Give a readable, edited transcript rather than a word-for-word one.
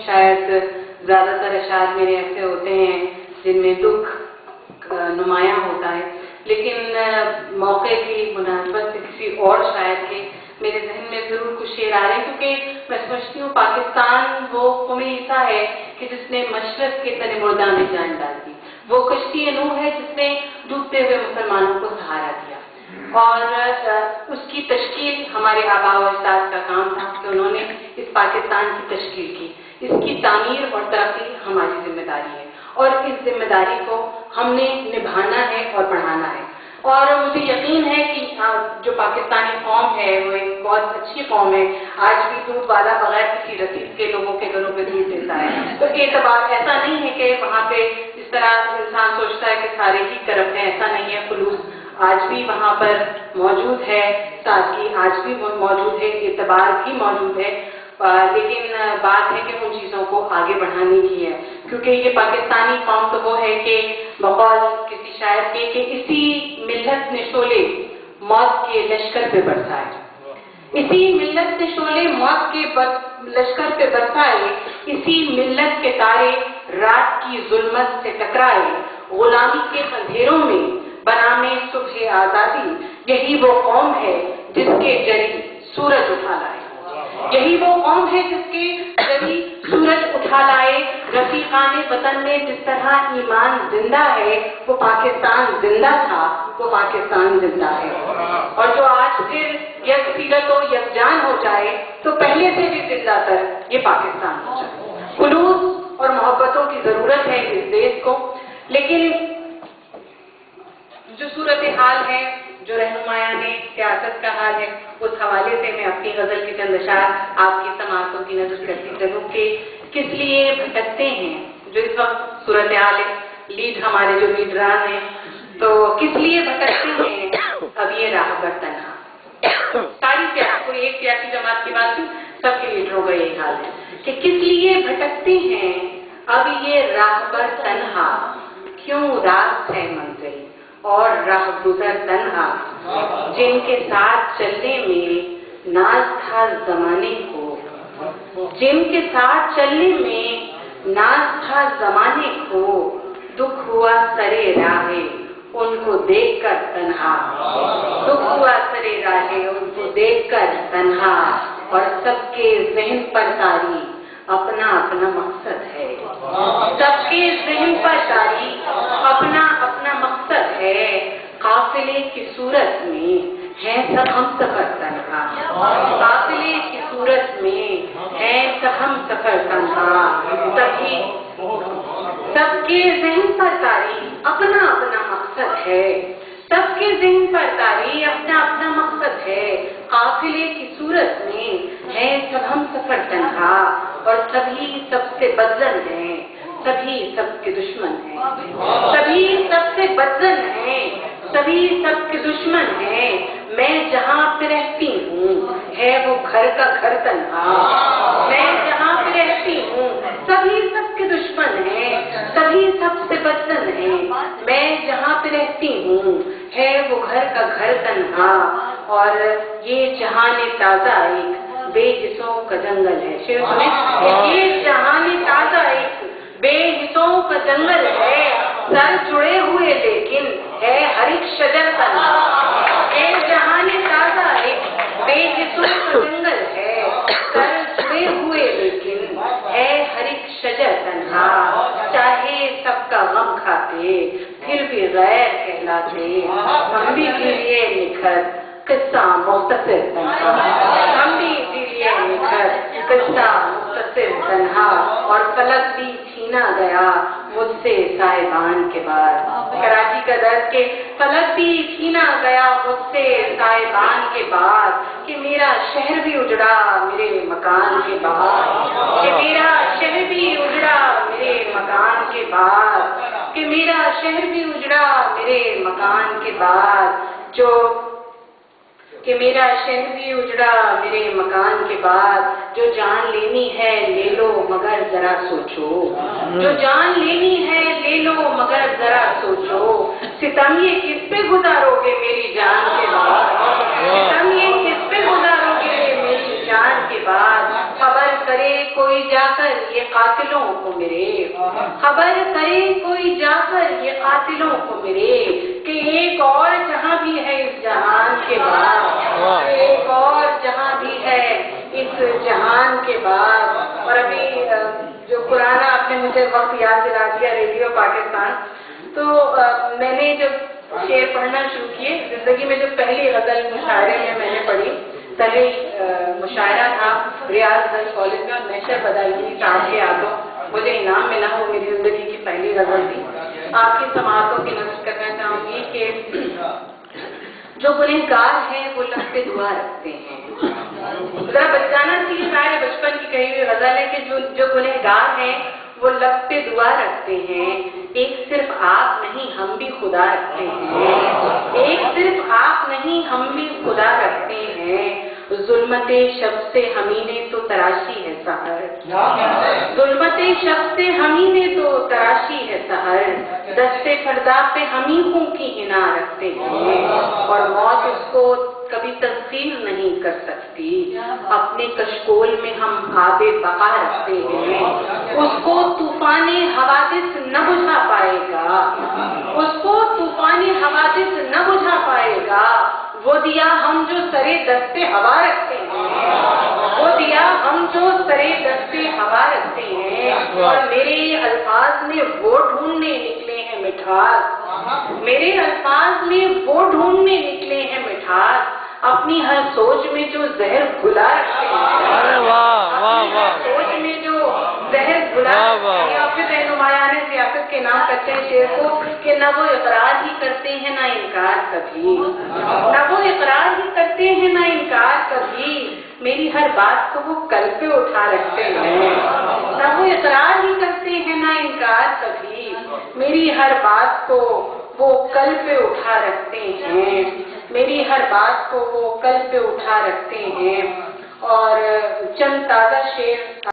شاید زیادہ تر اشعار میرے ایسے ہوتے ہیں جن میں دکھ نمایاں ہوتا ہے، لیکن موقع کی مناسبت سے کسی اور شاعر کے میرے ذہن میں ضرور کچھ شعر آ رہے ہیں، کیونکہ میں سمجھتی ہوں پاکستان وہ قوم ایسا ہے کہ جس نے مشرق کے تن مردہ میں جان ڈال دی، وہ کشتی نوح ہے جس نے ڈوبتے ہوئے مسلمانوں کو سہارا دیا، اور اس کی تشکیل ہمارے آباء و اجداد کا کام تھا کہ انہوں نے اس پاکستان کی تشکیل کی، اس کی تعمیر اور ترقی ہماری ذمہ داری ہے، اور اس ذمہ داری کو ہم نے نبھانا ہے اور بڑھانا ہے۔ اور مجھے یقین ہے کہ جو پاکستانی قوم ہے وہ ایک بہت اچھی قوم ہے، آج بھی دودھ والا بغیر کسی رسید کے لوگوں کے گھروں پہ دودھ دیتا ہے، تو یہ اعتبار ایسا نہیں ہے کہ وہاں پہ جس طرح انسان سوچتا ہے کہ سارے ہی کرپٹ ہیں، ایسا نہیں ہے، خلوص آج بھی وہاں پر موجود ہے، سادگی آج بھی موجود ہے، اعتبار بھی موجود ہے، لیکن بات ہے کہ ان چیزوں کو آگے بڑھانے کی ہے، کیونکہ یہ پاکستانی قوم تو وہ ہے کہ بقول کسی شاعر کے کہ اسی ملت نے شعلے موت کے لشکر پہ برسائے، اسی ملت نے شعلے موت کے لشکر پہ برسائے، اسی ملت کے تارے رات کی ظلمت سے ٹکرائے، غلامی کے اندھیروں میں بنامے صبح آزادی، یہی وہ قوم ہے جس کے جری سورج اٹھا لائے، یہی وہ قوم ہے جس کے جری سورج اٹھا لائے، رفیقان وطن میں جس طرح ایمان زندہ ہے وہ پاکستان زندہ تھا، وہ پاکستان زندہ ہے، اور جو آج پھر یک سیرت و یکجان ہو جائے تو پہلے سے بھی زندہ تر یہ پاکستان ہو جائے۔ خلوص اور محبتوں کی ضرورت ہے اس دیش کو، لیکن جو صورتحال ہے، جو رہنمایان سیاست کا حال ہے، اس حوالے سے میں اپنی غزل کے چند اشعار آپ کی سماعتوں کی نظر کرتی چلوں کہ کس لیے بھٹکتے ہیں جو اس وقت صورتحال ہے، لیڈ ہمارے جو لیڈران ہیں تو کس لیے بھٹکتے ہیں اب یہ راہ بر تنہا، ساری کوئی ایک سیاسی جماعت کی بات نہیں، سب کے لیڈروں کا یہی حال ہے کہ کس لیے بھٹکتے ہیں اب یہ راہ بر تنہا، کیوں راست ہے منزل اور راہ گزر تنہا، جن کے ساتھ چلنے میں ناز تھا زمانے کو، جن کے ساتھ چلنے میں ناز تھا زمانے کو، دکھ ہوا سرے راہے ان کو دیکھ کر تنہا، دکھ ہوا سرے راہے ان کو دیکھ کر تنہا، اور سب کے ذہن پر تاری اپنا اپنا مقصد ہے، سب کے ذہن پر تاری اپنا اپنا مقصد ہے، قافلے کی صورت میں ہے سب ہم سفر تنہا، قافلے کی صورت میں ہے سب ہم سفر تنہا، تبھی سب کے ذہن پر تاری اپنا اپنا مقصد ہے، سب کے ذہن پر تاری اپنا اپنا مقصد ہے، قافلے کی صورت میں ہے سب ہم سفر تنہا، اور سبھی سب سے بدزن ہیں، سبھی سب کے دشمن ہیں، سبھی سب سے بدزن ہیں، سبھی سب کے دشمن ہیں، میں جہاں پہ رہتی ہوں ہے وہ گھر کا گھر تنہا، میں جہاں پہ رہتی ہوں سبھی سب کے دشمن ہیں، سبھی سب سے بدزن ہیں، میں جہاں پہ رہتی ہوں ہے وہ گھر کا گھر تنہا، اور یہ جہان تازہ ایک بے حصوں کا جنگل ہے، شعر سنیں، یہ جہان تازہ ایک بے حصوں کا جنگل ہے، سر جڑے ہوئے لیکن ہے ہر ایک شجر تنہا، یہ جہان تازہ ایک بے حصوں کا جنگل ہے، سر جڑے ہوئے لیکن ہے ہر ایک شجر تنہا، چاہے سب کا غم کھاتے پھر بھی غیر کہلاتے، ہم بھی لیے نکھر قصہ مختصر تنہا، ہم بھی لیے نکھر قصہ مختصر تنہا، اور فلک بھی چھینا گیا مجھ سے صاحبان کے بعد، کراچی کا درد کے فلک بھی چھینا گیا مجھ سے صاحبان کے بعد، کہ میرا شہر بھی اجڑا میرے مکان کے بعد، کہ میرا شہر بھی اجڑا میرے مکان کے بعد، کہ میرا شہر بھی اجڑا میرے مکان کے بعد، کہ میرا شہر بھی اجڑا میرے مکان کے بعد، جو جان لینی ہے لے لو مگر ذرا سوچو، جو جان لینی ہے لے لو مگر ذرا سوچو، ستم یہ کس پہ گزارو گے میری جان کے بعد، ستم یہ کس پہ گزارو گے میری جان کے بعد، خبر کرے کوئی جا کر یہ قاتلوں کو میرے، خبر کرے کوئی جا کر یہ قاتلوں کو میرے، کہ ایک اور جہاں بھی ہے اس جہان کے بعد، ایک اور جہاں بھی ہے اس جہان کے بعد۔ اور ابھی جو پرانا آپ نے مجھے وقت یاد دلا دیا ریڈیو پاکستان، تو میں نے جب شعر پڑھنا شروع کیے، زندگی میں جو پہلی غزل مشاعرے میں نے پڑھی، پہلے مشاعرہ تھا ریاض گنج کالج میں، اور نشر بدائی صاحب کے ہاتھوں مجھے انعام ملا، وہ میری زندگی کی پہلی غزل تھی۔ آپ کی سماعتوں کی نظر کرنا چاہوں گی کہ جو گنہگار ہیں وہ لب پہ دعا رکھتے ہیں۔ ذرا بچانہ سی شاید بچپن کی کہی ہوئی غزل ہے کہ جو گنہگار ہیں وہ لب پہ دعا رکھتے ہیں، ایک صرف آپ نہیں ہم بھی خدا رکھتے ہیں، ایک صرف آپ نہیں ہم بھی خدا رکھتے ہیں۔ ظلمت شب سے ہمیں نے تو تراشی ہے سحر، ظلمت شب سے ہمیں نے تو تراشی ہے سحر، دستے فردا پہ ہمیں ہوں کی حنا رکھتے ہیں، اور موت اس کو کبھی تسخیر نہیں کر سکتی، اپنے کشکول میں ہم آب بقا رکھتے ہیں، اس کو طوفان حوادث نہ بجھا پائے گا، اس کو طوفان حوادث نہ بجھا پائے گا، وہ دیا ہم جو سرے دستے ہوا رکھتے ہیں، وہ دیا ہم جو سرے دستے ہوا رکھتے ہیں، اور میرے الفاظ میں وہ ڈھونڈنے نکلے ہیں مٹھاس، میرے الفاظ میں وہ ڈھونڈنے نکلے ہیں مٹھاس، اپنی ہر سوچ میں جو زہر گھلا رکھتے ہیں، اپنی ہر سوچ میں جو زہر گھلا رکھتے ہیں۔ اور پھر رہنمایان سیاست کے نام کرتے ہیں شعر کو کہ نہ وہ اقرار ہی کرتے ہیں نہ انکار کبھی، نہ وہ اقرار ہی کرتے ہیں نہ انکار کبھی، میری ہر بات کو وہ کل پہ اٹھا رکھتے ہیں، نہ وہ اقرار ہی کرتے ہیں نہ انکار کبھی، میری ہر بات کو وہ کل پہ اٹھا رکھتے ہیں، میری ہر بات کو وہ کل پہ اٹھا رکھتے ہیں۔ اور چند تازہ شعر